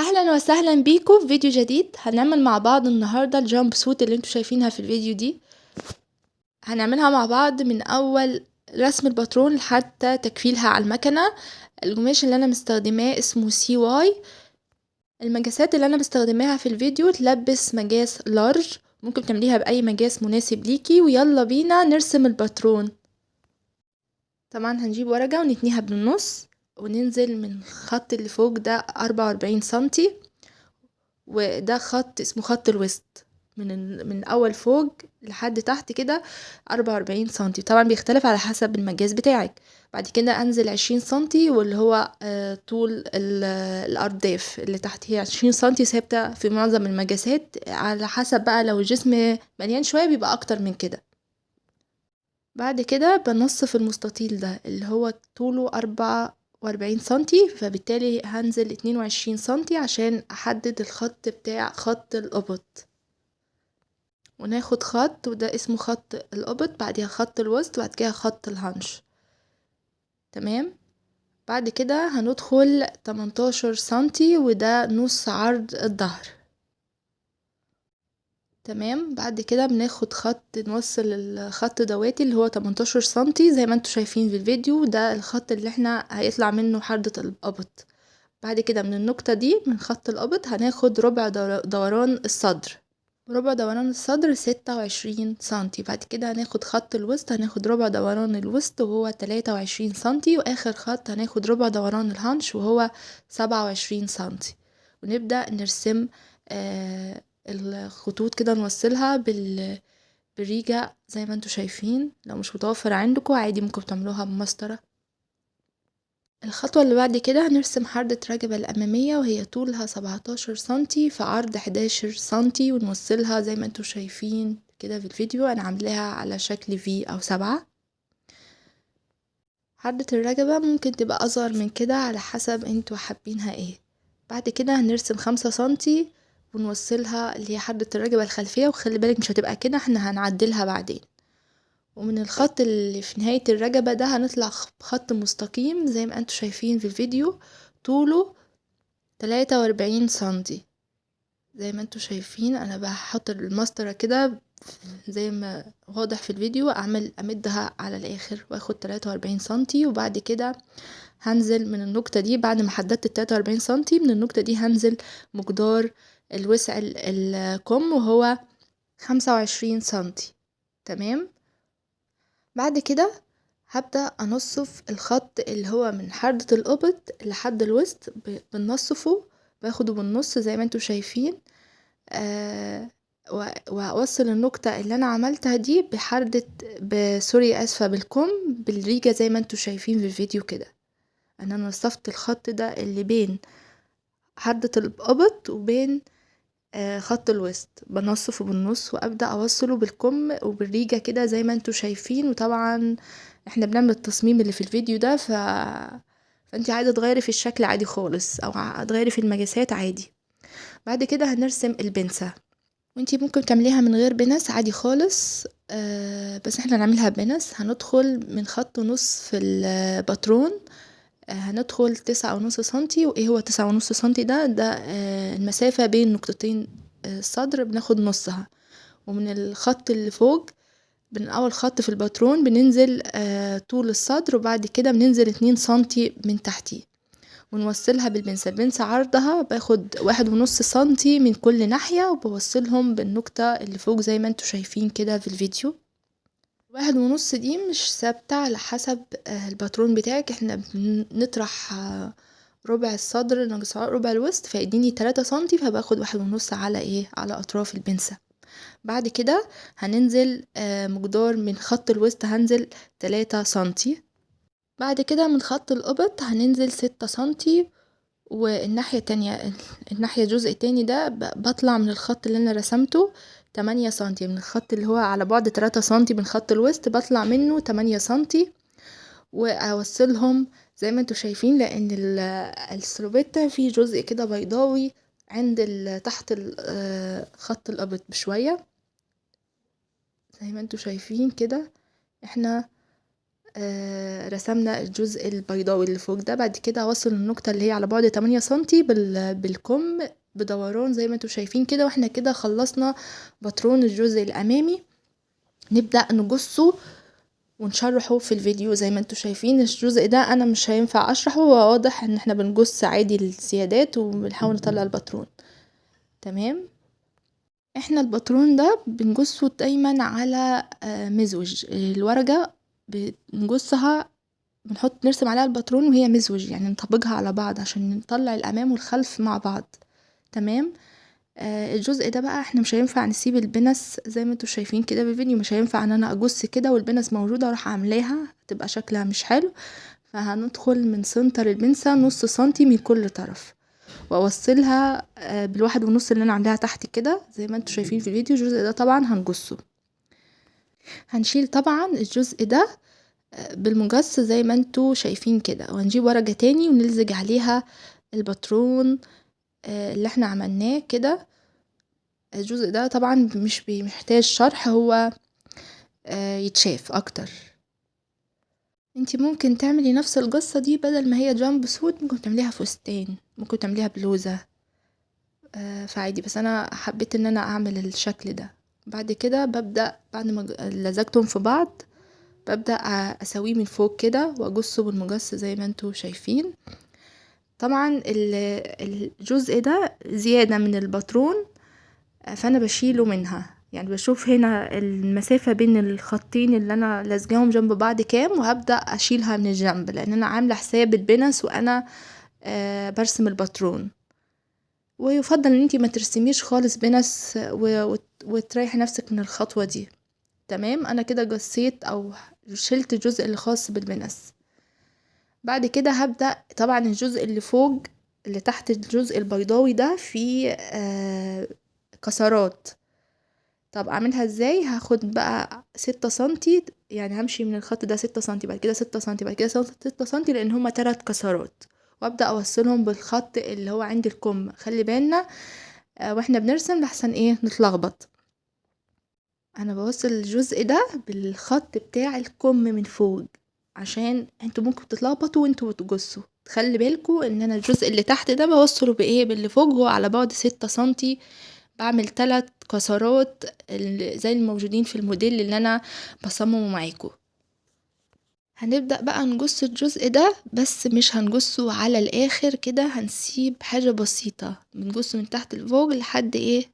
اهلا وسهلا بيكم في فيديو جديد. هنعمل مع بعض النهارده الجامب سوت اللي انتوا شايفينها في الفيديو دي. هنعملها مع بعض من اول رسم الباترون لحتى تكفيلها على المكنه. القماش اللي انا مستخدماه اسمه سي واي. المقاسات اللي انا مستخدماها في الفيديو تلبس مقاس لارج، ممكن تعمليها باي مقاس مناسب ليكي. ويلا بينا نرسم الباترون. طبعا هنجيب ورقه ونتنيها بالنص وننزل من الخط اللي فوق ده 44 سنتي، وده خط اسمه خط الوسط من اول فوق لحد تحت كده 44 سنتي. طبعا بيختلف على حسب المقاس بتاعك. بعد كده انزل 20 سنتي واللي هو طول الارداف اللي تحت هي 20 سنتي ثابته في معظم المقاسات، على حسب بقى لو الجسم مليان شويه بيبقى اكتر من كده. بعد كده بنصف المستطيل ده اللي هو طوله 44 سنتي، فبالتالي هنزل 22 سنتي عشان احدد الخط بتاع خط القبط. وناخد خط وده اسمه خط القبط، بعدها خط الوسط، بعد كده خط الهنش. تمام. بعد كده هندخل 18 سنتي وده نص عرض الظهر. تمام. بعد كده بناخد خط نوصل الخط دواتي اللي هو 18 سنتي زي ما انتوا شايفين في الفيديو، ده الخط اللي احنا هيطلع منه حردة القبط. بعد كده من النقطة دي من خط القبط هناخد ربع دوران الصدر. ربع دوران الصدر 26 سنتي. بعد كده هناخد خط الوسط، هناخد ربع دوران الوسط وهو 23 سنتي، واخر خط هناخد ربع دوران الهنش وهو 27 سنتي. ونبدأ نرسم الخطوط كده، نوصلها بالريجة زي ما انتوا شايفين. لو مش متوفر عندكم عادي ممكن تعملوها بمسطرة. الخطوة اللي بعد كده هنرسم حردة رقبة الأمامية وهي طولها 17 سنتي في عرض 11 سنتي، ونوصلها زي ما انتوا شايفين كده في الفيديو. أنا عاملاها على شكل في أو 7. حردة الرقبة ممكن تبقى أصغر من كده على حسب انتوا حابينها ايه. بعد كده هنرسم 5 سنتي ونوصلها اللي هي حردة الرقبة الخلفية، وخلي بالك مش هتبقى كده، احنا هنعدلها بعدين. ومن الخط اللي في نهاية الرقبة ده هنطلع خط مستقيم زي ما انتوا شايفين في الفيديو، طوله 43 سنتي. زي ما انتوا شايفين انا بحط المسطرة كده زي ما واضح في الفيديو، امدها على الاخر واخد 43 سنتي. وبعد كده هنزل من النقطة دي بعد ما حددت 43 سنتي، من النقطة دي هنزل مقدار الوسع الكم وهو 25 سنتي. تمام. بعد كده هبدأ أنصف الخط اللي هو من حردة القبط لحد الوسط، بنصفه باخده بالنص زي ما انتوا شايفين. وأوصل النقطة اللي أنا عملتها دي بحردة سوري أسفة بالكم بالريجة زي ما انتوا شايفين في الفيديو كده. أنا نصفت الخط ده اللي بين حردة القبط وبين خط الوسط، بنصفه بالنص وابدا اوصله بالكم وبالريجة كده زي ما انتوا شايفين. وطبعا احنا بنعمل التصميم اللي في الفيديو ده فانتي عايزه تغيري في الشكل عادي خالص او تغيري في المقاسات عادي. بعد كده هنرسم البنسة، وانتي ممكن تعمليها من غير بنس عادي خالص. بس احنا نعملها بنس. هندخل من خط نص في الباترون، هندخل 9.5 سنتي. وايه هو 9.5 سنتي ده المسافة بين نقطتين الصدر بناخد نصها. ومن الخط اللي فوق من اول خط في الباترون بننزل طول الصدر، وبعد كده بننزل 2 سنتي من تحتيه ونوصلها بالبنسة. البنسة عرضها باخد 1.5 سنتي من كل ناحية وبوصلهم بالنقطة اللي فوق زي ما انتوا شايفين كده في الفيديو. 1.5 دي مش ثابتة على حسب الباترون بتاعك. احنا بنطرح ربع الصدر ناقص ربع الوسط فيديني 3 سنتي، فباخد 1.5 على ايه على اطراف البنسة. بعد كده هننزل مقدار من خط الوسط هنزل 3 سنتي. بعد كده من خط القبط هننزل 6 سنتي. والناحية التانية الناحية الجزء التاني ده بطلع من الخط اللي انا رسمته 8 سنتي. من الخط اللي هو على بعد 3 سنتي من خط الوسط بطلع منه 8 سنتي واوصلهم زي ما انتوا شايفين، لان السلوبيتا في جزء كده بيضاوي عند تحت خط القبط بشوية زي ما انتوا شايفين كده. احنا رسمنا الجزء البيضاوي اللي فوق ده. بعد كده هوصل النقطة اللي هي على بعد 8 سنتي بالكم بدوران زي ما انتوا شايفين كده. واحنا كده خلصنا باترون الجزء الامامي. نبدأ نقصه ونشرحه في الفيديو زي ما انتوا شايفين. الجزء ده انا مش هينفع اشرحه، هو واضح ان احنا بنقص عادي الزيادات وبنحاول نطلع الباترون. تمام. احنا الباترون ده بنقصه دايما على مزوج الورقة، بنقصها نرسم عليها الباترون وهي مزوج، يعني نطبقها على بعض عشان نطلع الامام والخلف مع بعض. تمام. الجزء ده بقى احنا مش هينفع نسيب البنس زي ما انتوا شايفين كده بالفيديو. مش هينفع ان انا اجص كده والبنس موجودة واروح عاملاها، تبقى شكلها مش حلو. فهندخل من سنتر البنسة نص سنتي من كل طرف، واوصلها بالواحد ونص اللي انا عاملاها تحت كده زي ما انتوا شايفين في الفيديو. الجزء ده طبعا هنقصه. هنشيل طبعا الجزء ده بالمقص زي ما انتوا شايفين كده، وهنجيب ورقة تاني ونلزج عليها الباترون اللي احنا عملناه كده. الجزء ده طبعا مش محتاج شرح، هو يتشاف اكتر. انتي ممكن تعملي نفس القصة دي بدل ما هي جامب سوت، ممكن تعمليها فستان، ممكن تعمليها بلوزة فعادي. بس انا حبيت ان انا اعمل الشكل ده. بعد كده ببدأ بعد ما لزجتهم في بعض ببدأ اسويه من فوق كده واقصه بالمقص زي ما انتوا شايفين. طبعا الجزء ده زيادة من الباترون، فانا بشيله منها. يعني بشوف هنا المسافة بين الخطين اللي انا لازقاهم جنب بعض كام، وهبدأ اشيلها من الجنب لان انا عاملة حساب البنس وانا برسم الباترون. ويفضل ان انتي ما ترسميش خالص بنس وتريحي نفسك من الخطوة دي. تمام. انا كده قصيت او شلت الجزء اللي خاص بالبنس. بعد كده هبدأ طبعا الجزء اللي فوق اللي تحت الجزء البيضاوي ده فيه كسرات. طب اعملها ازاي؟ هاخد بقى 6 سنتي، يعني همشي من الخط ده 6 سنتي، بعد كده 6 سنتي، بعد كده 6 سنتي، لان هما 3 كسرات. وابدأ اوصلهم بالخط اللي هو عند الكم. خلي بالنا واحنا بنرسم لحسن ايه نتلخبط. انا بوصل الجزء ده بالخط بتاع الكم من فوق عشان انتوا ممكن تتلخبطوا وانتوا بتقصوا. خلي بالكوا ان انا الجزء اللي تحت ده بوصله بايه باللي فوق، هو على بعد 6 سنتي. بعمل 3 كسرات زي الموجودين في الموديل اللي انا بصممه معاكم. هنبدأ بقى نقص الجزء ده، بس مش هنقصه على الاخر كده، هنسيب حاجة بسيطة بنقصه من تحت لفوق لحد ايه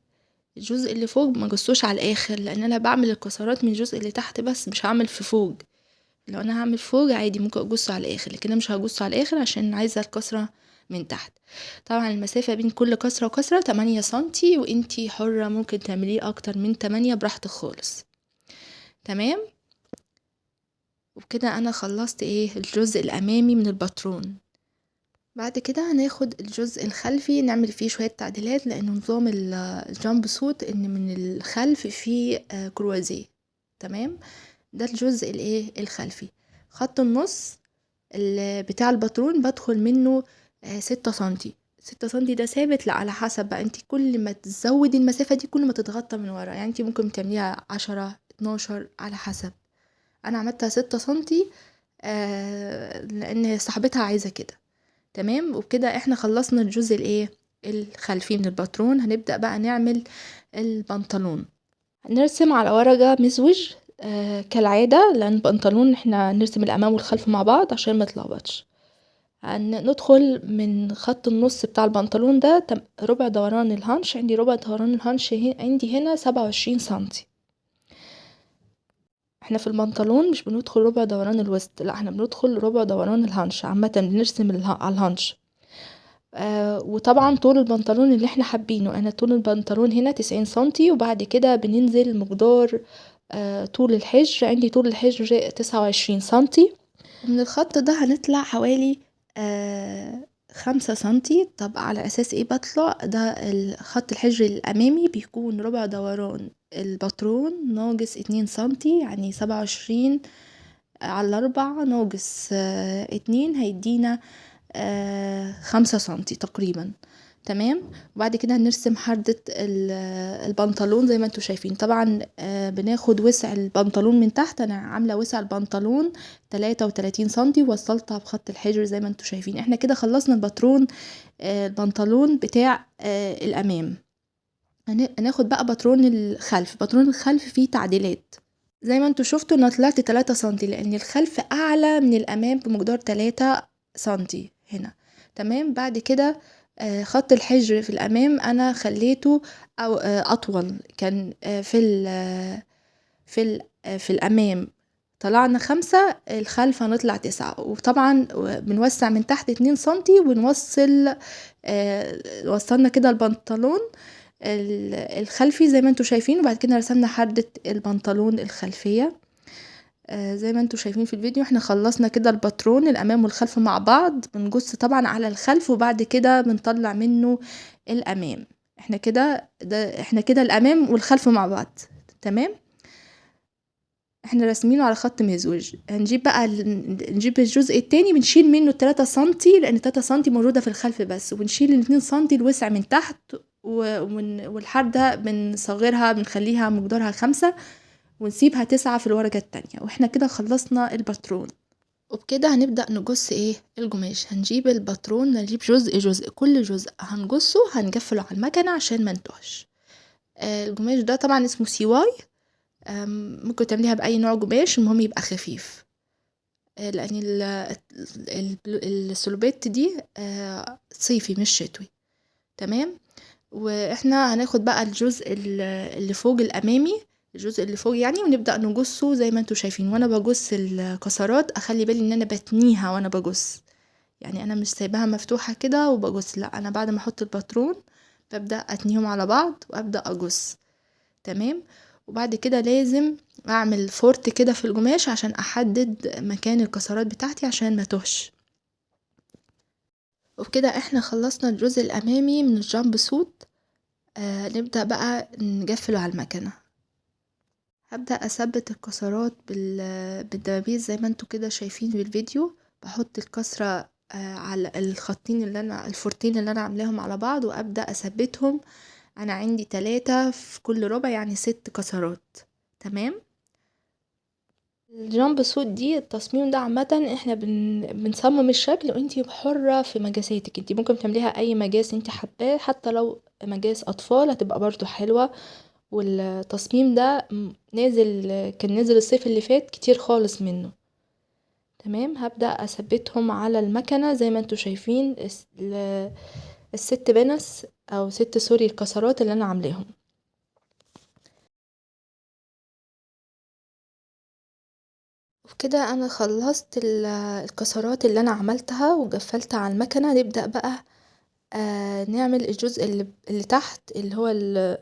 الجزء اللي فوق. ما قصوش على الاخر لان انا بعمل الكسرات من الجزء اللي تحت بس، مش هعمل في فوق. لو انا هعمل فوق عادي ممكن اقصه على الاخر، لكن انا مش هقصه على الاخر عشان عايزة الكسرة من تحت. طبعا المسافة بين كل كسرة وكسرة 8 سنتي، وانتي حرة ممكن تعمليه اكتر من 8 براحتك خالص. تمام. وبكده انا خلصت ايه الجزء الامامي من الباترون. بعد كده هناخد الجزء الخلفي نعمل فيه شوية تعديلات، لأنه نظام الجامب سوت ان من الخلف فيه كروازيه. تمام. ده الجزء الايه الخلفي. خط النص بتاع الباترون بدخل منه 6 سنتي. 6 سنتي ده ثابت، لا على حسب بقى انت كل ما تزودي المسافة دي كل ما تتغطى من ورا. يعني انت ممكن تعمليها 10 12 على حسب. انا عملتها 6 سنتي لان صاحبتها عايزة كده. تمام. وبكده احنا خلصنا الجزء الايه الخلفي من الباترون. هنبدأ بقى نعمل البنطلون. هنرسم على ورقة مزوج كالعادة، لان البنطلون احنا نرسم الامام والخلف مع بعض عشان ما تلخبطش. ندخل من خط النص بتاع البنطلون ده ربع دوران الهانش. عندي ربع دوران الهانش عندي هنا 27 سنتي. احنا في البنطلون مش بندخل ربع دوران الوسط، لا احنا بندخل ربع دوران الهانش. عامة بنرسم على الهانش. وطبعا طول البنطلون اللي احنا حابينه. انا طول البنطلون هنا 90 سنتي، وبعد كده بننزل مقدار طول الحجر. عندي طول الحجر 29 سنتي. من الخط ده هنطلع حوالي 5 سنتي. طب على اساس ايه بطلع ده؟ خط الحجر الامامي بيكون ربع دوران الباترون ناقص 2 سنتي، يعني 27 على 4 ناقص 2 هيدينا 5 سنتي تقريبا. تمام. وبعد كده هنرسم حردة البنطلون زي ما انتوا شايفين. طبعا بناخد وسع البنطلون من تحت. انا عاملة وسع البنطلون 33 سنتي ووصلتها بخط الحجر زي ما انتوا شايفين. احنا كده خلصنا الباترون البنطلون بتاع الامام. هناخد بقى باترون الخلف. باترون الخلف فيه تعديلات زي ما انتوا شفتوا. انا طلعت 3 سنتي لان الخلف اعلى من الامام بمقدار 3 سنتي هنا. تمام. بعد كده خط الحجر في الامام انا خليته او اطول. كان في الامام طلعنا 5، الخلف هنطلع 9. وطبعا بنوسع من تحت 2 سنتي ونوصل وصلنا كده البنطلون الخلفي زي ما انتوا شايفين. وبعد كده رسمنا حردة البنطلون الخلفية زي ما انتوا شايفين في الفيديو. احنا خلصنا كده الباترون الامام والخلف مع بعض. بنجص طبعا على الخلف وبعد كده بنطلع منه الامام. احنا كده الامام والخلف مع بعض. تمام. احنا راسمينه على خط مزوج. هنجيب بقى نجيب الجزء التاني بنشيل منه 3 سنتي لان 3 سنتي موجودة في الخلف بس. وبنشيل 2 سنتي الوسع من تحت والحردة بنصغرها بنخليها مقدارها 5 ونسيبها 9 في الورقة التانية. واحنا كده خلصنا الباترون. وبكده هنبدأ نجص القماش. هنجيب الباترون نجيب جزء كل جزء هنجصه هنقفله على المكنة عشان ما نتوهش. القماش ده طبعا اسمه سيواي. ممكن تعمليها بأي نوع قماش المهم يبقى خفيف. لأن السلوبيت دي صيفي مش شتوي. تمام. واحنا هناخد بقى الجزء اللي فوق الامامي. الجزء اللي فوق يعني ونبدأ نجصه زي ما انتوا شايفين. وانا بجص الكسرات اخلي بالي ان انا بتنيها وانا بجص. يعني انا مش سايباها مفتوحة كده وبجص، لا انا بعد ما احط الباترون ببدأ اتنيهم على بعض وابدأ اجص. تمام. وبعد كده لازم اعمل فورت كده في القماش عشان احدد مكان الكسرات بتاعتي عشان ما توهش. وبكده احنا خلصنا الجزء الامامي من الجامب سوت. نبدأ بقى نقفله على المكنة. هبدأ اثبت الكسرات بالدبابيس زي ما انتوا كده شايفين في الفيديو. بحط الكسرة على الخطين الفورتين اللي انا عاملاهم على بعض وابدأ اثبتهم. انا عندي 3 في كل ربع يعني 6 كسرات. تمام. الجامب سوت دي التصميم ده عامة احنا بنصمم الشكل وانتي حرة في مقاساتك. انتي ممكن تعمليها اي مقاس انتي حباه حتى لو مقاس اطفال هتبقى برضو حلوة. والتصميم ده كان نازل الصيف اللي فات كتير خالص منه. تمام. هبدأ اثبتهم على المكنة زي ما انتوا شايفين الست بنس او 6 سوري الكسرات اللي انا عاملاهم. وبكده انا خلصت الكسرات اللي انا عملتها وقفلتها على المكنة. نبدأ بقى نعمل الجزء اللي تحت اللي هو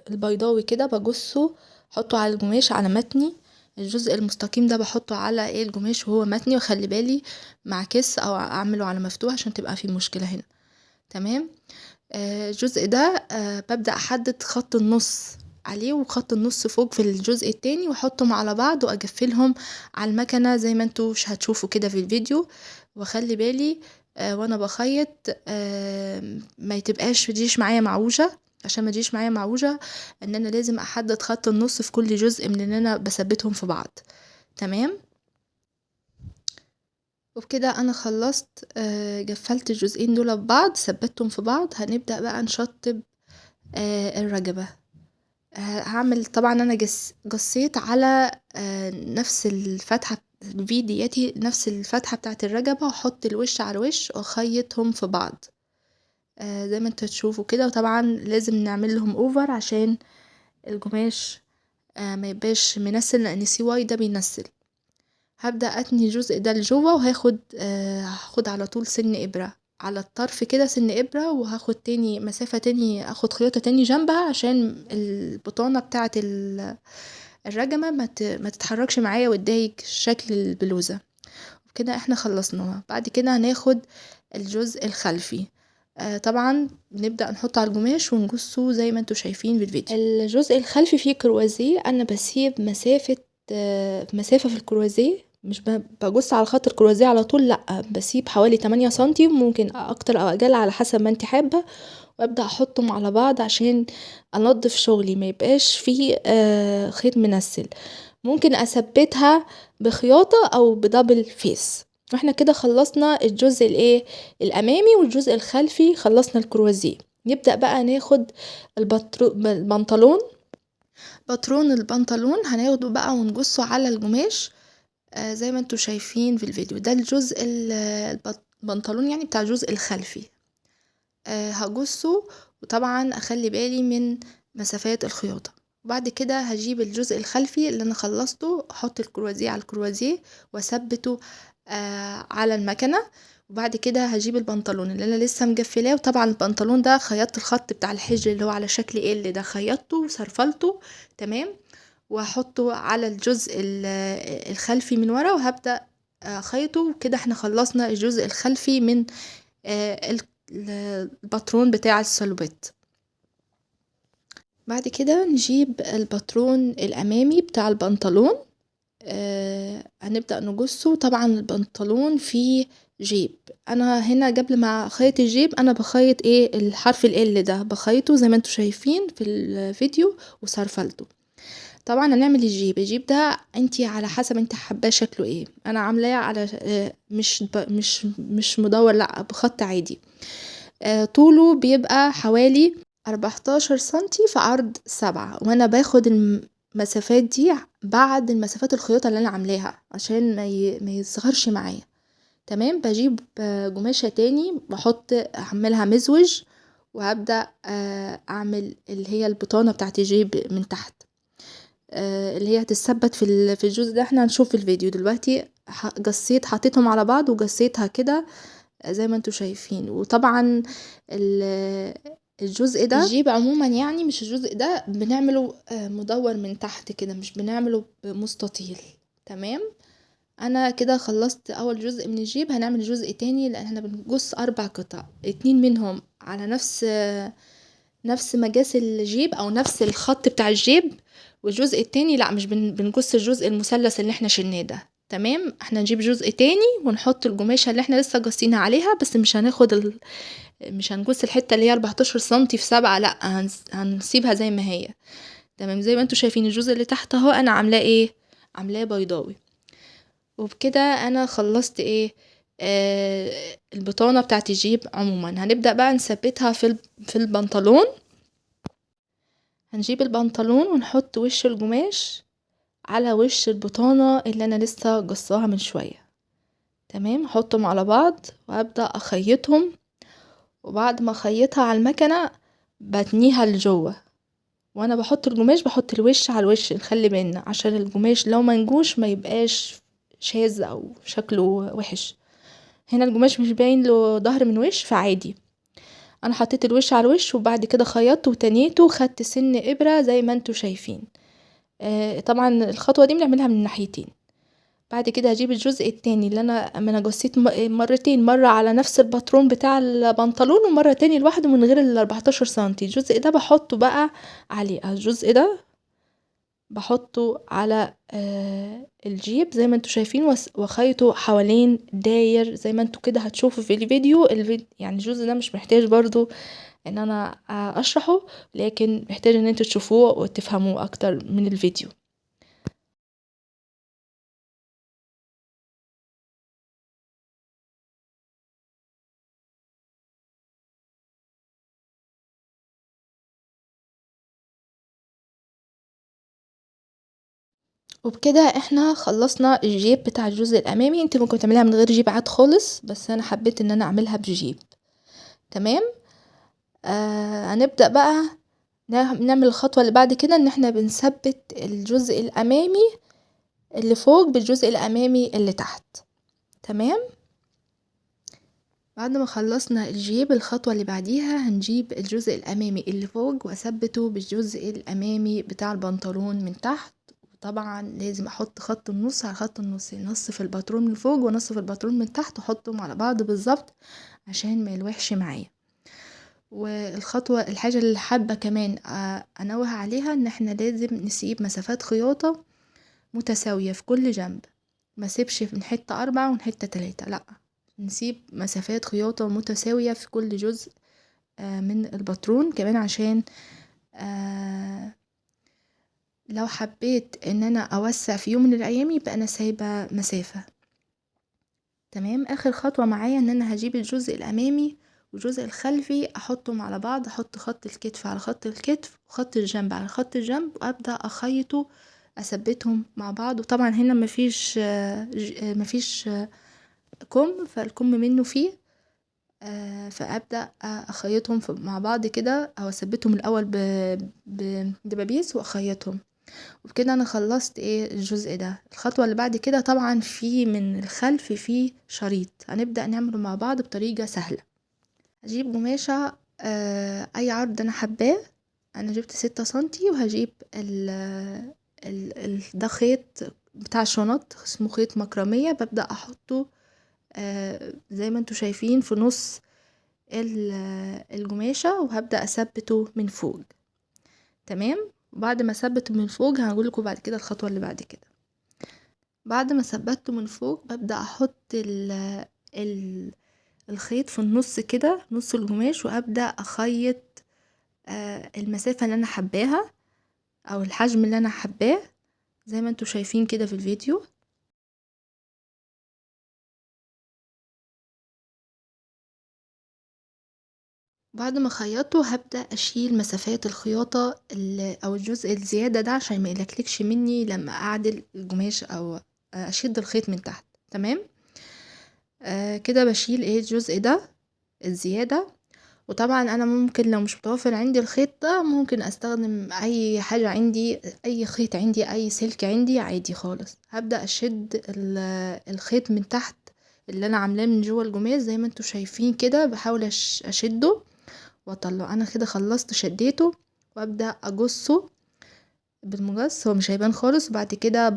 البيضاوي كده بجصه احطه على القماش على متني. الجزء المستقيم ده بحطه على القماش وهو متني واخلي بالي مع كس او اعمله على مفتوح عشان تبقى في مشكلة هنا. تمام. الجزء ده ببدأ احدد خط النص عليه وخط النص فوق في الجزء التاني واحطهم على بعض واقفلهم على المكنة زي ما انتوا هتشوفوا كده في الفيديو. واخلي بالي وانا بخيط ما تجيش معايا معوجة. عشان ما تجيش معايا معوجة ان انا لازم احدد خط النص في كل جزء من اللي انا بثبتهم في بعض. تمام. وبكده انا خلصت قفلت الجزئين دول ببعض ثبتهم في بعض. هنبدأ بقى نشطب الرقبة. هعمل طبعا انا قصيت على نفس الفتحة الفي دياتي نفس الفتحة بتاعت الرقبة واحط الوش على الوش واخيطهم في بعض زي ما انتوا تشوفوا كده. وطبعا لازم نعمل لهم اوفر عشان القماش ما يبقاش منسل لان سي واي ده بينسل. هبدأ اتني الجزء ده لجوه وهاخد هاخد على طول سن ابرة على الطرف كده سن ابرة وهاخد تاني مسافة تاني اخد خياطة تاني جنبها عشان البطانة بتاعة الرجمة ما تتحركش معايا وتضايق شكل البلوزة. وكده احنا خلصناها. بعد كده هناخد الجزء الخلفي. طبعا بنبدأ نحطه على القماش ونقصه زي ما انتوا شايفين في الفيديو. الجزء الخلفي فيه كروازيه. انا بسيب مسافة في الكروازيه مش بجص على خط الكروازيه على طول، لا بسيب حوالي 8 سنتي ممكن اكتر او اقل على حسب ما انت حابة. وابدأ احطهم على بعض عشان انضف شغلي ما يبقاش فيه خيط منسل. ممكن اثبتها بخياطة او بدبل فيس. واحنا كده خلصنا الجزء الامامي والجزء الخلفي، خلصنا الكروازيه. نبدأ بقى ناخد البنطلون. باترون البنطلون هناخده بقى ونجصه على القماش زي ما انتوا شايفين في الفيديو ده. الجزء البنطلون يعني بتاع الجزء الخلفي هجصه، وطبعا اخلي بالي من مسافات الخياطة. وبعد كده هجيب الجزء الخلفي اللي انا خلصته، احط الكروازيه على الكروازيه واثبته على المكنة. وبعد كده هجيب البنطلون اللي انا لسه مجفلاه، وطبعا البنطلون ده خيطت الخط بتاع الحجر اللي هو على شكل ال ده، خيطته وسرفلته تمام، وهحطه على الجزء الخلفي من ورا، وهبدأ خيطه كده. احنا خلصنا الجزء الخلفي من الباترون بتاع السلوبيت. بعد كده نجيب الباترون الامامي بتاع البنطلون، هنبدأ نجصه. طبعا البنطلون فيه جيب، انا هنا قبل ما اخيط الجيب انا بخيط الحرف ال ده، بخيطه زي ما انتوا شايفين في الفيديو وسرفلته. طبعا هنعمل الجيب ده انتي على حسب انت حباه شكله انا عاملاه على مش مدور، لا بخط عادي. طوله بيبقى حوالي 14 سنتي في عرض 7، وانا باخد المسافات دي بعد المسافات الخياطة اللي انا عاملاها عشان ما يصغرش معايا تمام. بجيب قماشة تاني اعملها مزوج، وهبدأ اعمل اللي هي البطانة بتاعت الجيب من تحت، اللي هي هتثبت في الجزء ده. احنا هنشوف في الفيديو دلوقتي قصيت حطيتهم على بعض وقصيتها كده زي ما انتوا شايفين. وطبعا الجزء ده الجيب عموما يعني مش الجزء ده بنعمله مدور من تحت كده، مش بنعمله مستطيل تمام. انا كده خلصت اول جزء من الجيب. هنعمل جزء تاني لان احنا بنقص 4 قطع، 2 منهم على نفس مقاس الجيب او نفس الخط بتاع الجيب، والجزء التاني لا، مش بنقص الجزء المثلث اللي احنا شلناه ده تمام. احنا نجيب جزء تاني ونحط القماشة اللي احنا لسه قصينها عليها، بس مش هناخد مش هنقص الحتة اللي هي 14 سنتي في 7، لا هنسيبها زي ما هي تمام. زي ما انتوا شايفين الجزء اللي تحت اهو انا عاملاه عاملاه بيضاوي. وبكده انا خلصت البطانة بتاعت الجيب. عموما هنبدأ بقى نثبتها في البنطلون. هنجيب البنطلون ونحط وش القماش على وش البطانة اللي انا لسه قصاها من شوية تمام. احطهم على بعض وابدأ اخيطهم، وبعد ما اخيطها على المكنة بتنيها لجوه، وانا بحط القماش بحط الوش على الوش، نخلي بالنا عشان القماش لو منجوش ما يبقاش شاذ او شكله وحش. هنا القماش مش باين له ظهر من وش فعادي. انا حطيت الوش على الوش وبعد كده خيطته وتنيته وخدت سن ابرة زي ما انتوا شايفين. طبعا الخطوة دي بنعملها من الناحيتين. بعد كده هجيب الجزء التاني اللي انا قصيت مرتين، مرة على نفس الباترون بتاع البنطلون ومرة تاني لوحده من غير 14 سنتي. الجزء ده بحطه بقى عليه، الجزء ده بحطه على الجيب زي ما انتوا شايفين، وخيطه حوالين داير زي ما انتوا كده هتشوفوا في الفيديو. يعني الجزء ده مش محتاج برضو ان انا اشرحه، لكن محتاج ان انتوا تشوفوه وتفهموه اكتر من الفيديو. وبكده احنا خلصنا الجيب بتاع الجزء الامامي. انت ممكن تعمليها من غير جيب عاد خالص، بس انا حبيت ان انا اعملها بجيب تمام. هنبدأ بقى نعمل الخطوة اللي بعد كده، ان احنا بنثبت الجزء الامامي اللي فوق بالجزء الامامي اللي تحت تمام. بعد ما خلصنا الجيب الخطوة اللي بعديها هنجيب الجزء الامامي اللي فوق واثبته بالجزء الامامي بتاع البنطلون من تحت. طبعا لازم احط خط النص على خط النص، نص في الباترون من فوق ونص في الباترون من تحت، واحطهم على بعض بالظبط عشان ما يلوحش معايا. والخطوة الحاجة اللي حابة كمان انوه عليها ان احنا لازم نسيب مسافات خياطة متساوية في كل جنب، ما سيبش من حتة 4 ومن حتة 3، لا، نسيب مسافات خياطة متساوية في كل جزء من الباترون كمان، عشان لو حبيت ان انا اوسع في يوم من الايام يبقى انا سايبة مسافة. تمام. اخر خطوة معايا ان انا هجيب الجزء الامامي والجزء الخلفي احطهم على بعض، احط خط الكتف على خط الكتف وخط الجنب على خط الجنب، وابدأ اخيطه اثبتهم مع بعض. وطبعا هنا مفيش كم، فالكم منه فيه، فابدأ اخيطهم مع بعض كده، او اثبتهم الاول بدبابيس واخيطهم. وبكده انا خلصت الجزء ده. الخطوة اللي بعد كده طبعا في من الخلف في شريط هنبدأ نعمله مع بعض بطريقة سهلة. هجيب قماشة اي عرض انا حباه. انا جبت 6 سنتي، وهجيب ده خيط بتاع الشنط اسمه خيط مكرمية، ببدأ احطه زي ما انتوا شايفين في نص القماشة، وهبدأ اثبته من فوق. تمام. وبعد ما اثبته من فوق هقول لكم بعد كده الخطوة اللي بعد كده. بعد ما ثبته من فوق ببدأ احط ال الخيط في النص كده، نص القماش، وابدأ اخيط المسافة اللي انا حباها او الحجم اللي انا حباه زي ما انتوا شايفين كده في الفيديو. بعد ما خيطته هبدأ اشيل مسافات الخياطة او الجزء الزيادة ده، عشان ما يلكلكش مني لما اعدل القماش او اشد الخيط من تحت. تمام. كده بشيل الجزء ده الزيادة. وطبعا انا ممكن لو مش متوفر عندي الخيط ده ممكن استخدم اي حاجة عندي، اي خيط عندي، اي سلك عندي عادي خالص. هبدأ اشد الخيط من تحت اللي انا عاملاه من جوه القماش زي ما انتوا شايفين كده، بحاول اشده واطلعه. انا كده خلصت شديته، وابدأ اجصه بالمجص، هو مش هيبان خالص. وبعد كده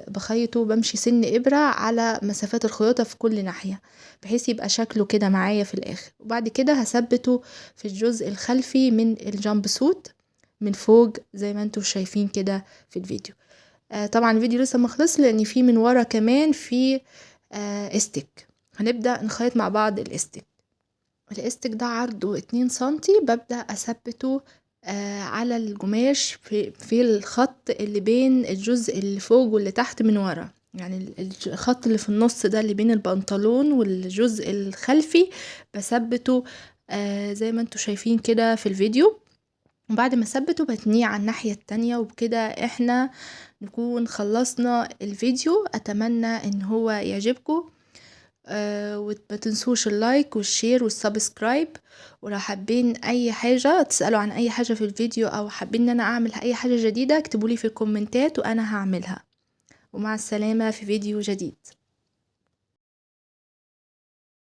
بخيطه، بمشي سن ابرة على مسافات الخياطة في كل ناحية، بحيث يبقى شكله كده معايا في الاخر. وبعد كده هثبته في الجزء الخلفي من الجامب سوت من فوق زي ما انتوا شايفين كده في الفيديو. طبعا الفيديو لسه مخلص، لان في من ورا كمان في استك. هنبدأ نخيط مع بعض الاستك ده عرضه 2 سنتي، ببدأ اثبته على القماش في الخط اللي بين الجزء اللي فوق واللي تحت من ورا، يعني الخط اللي في النص ده اللي بين البنطلون والجزء الخلفي بثبته زي ما انتوا شايفين كده في الفيديو. وبعد ما اثبته بتنيه على الناحية التانية. وبكده احنا نكون خلصنا الفيديو. اتمنى ان هو يعجبكم، وما تنسوش اللايك والشير والسبسكرايب. ولو حابين اي حاجة تسألوا عن اي حاجة في الفيديو، او حابين ان انا اعمل اي حاجة جديدة اكتبولي في الكومنتات وانا هعملها. ومع السلامة في فيديو جديد.